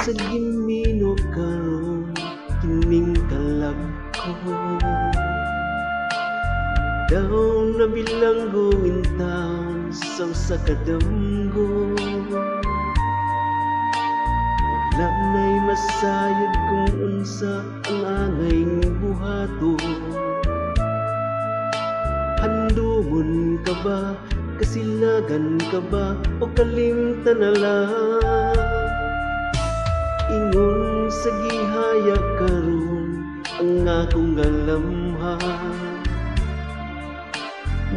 sa gimino karon kining kalag ko. Daw na bilanggo in town sa usa ka damgo. Wala na'y masayod kung unsa ang angay buhato. Handumon ka ba, kasilagan ka ba, o kalimtan na lang? Ingon sa gihaya karon ang akong galamhan.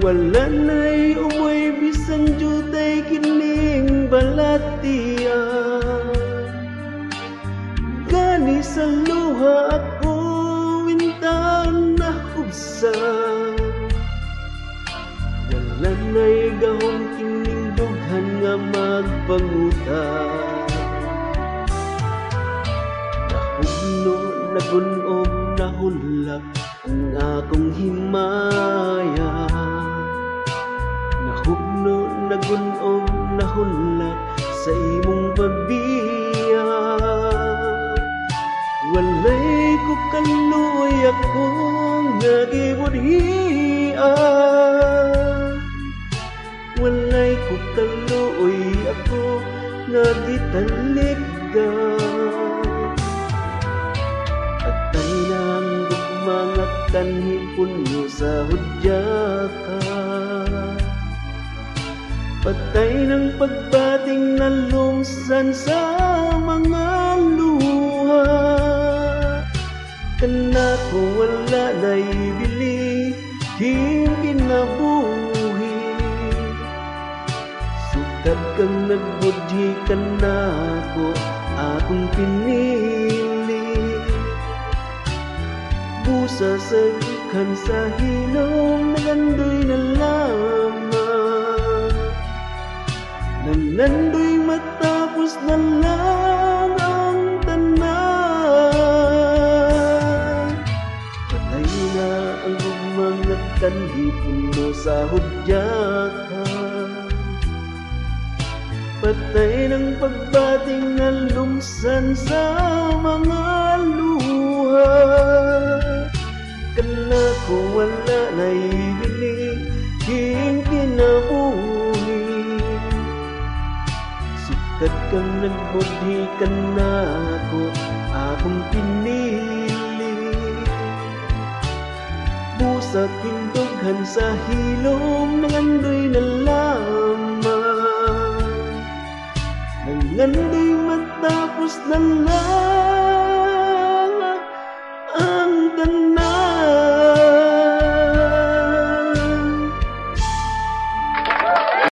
Wala na'y umoy bisan jutay kining balatian. Gani sa luha ako wintan na hubsan. Wala na'y gahom kining dughan nga magpangutan. Nahugno, nagunog, nahulak ang akong himaya. Nahugno, nagunog, nahulak sa imong pagbiya. Walay ko kaluoy ako nga gibudhian. Walay ko kaluoy ako nga gitaligan. Atay nang mga kanhipon mo sa hudyakan. Patay ng pagbating na lumsan sa mga luha. Kana ko wala na'y bili, hindi nabuhi. Sukad kang nagbudhi ka na ko, akong pinili. Busa sa ikan sa hilong, nagandoy na lamang. Nangandoy matapos na lang ang tanan. Patay na ang mga kanhipon mo sa hudyakan. Patay ng pagbating na lumsan sa mga luha. Kana ko wala na'y bili, hindi nabuhi. Sukad kang nagbudhi ka na ko, akong pinili. Busa kindughan sa hilom, nangandoy na lamang. Nangandoy matapos na lang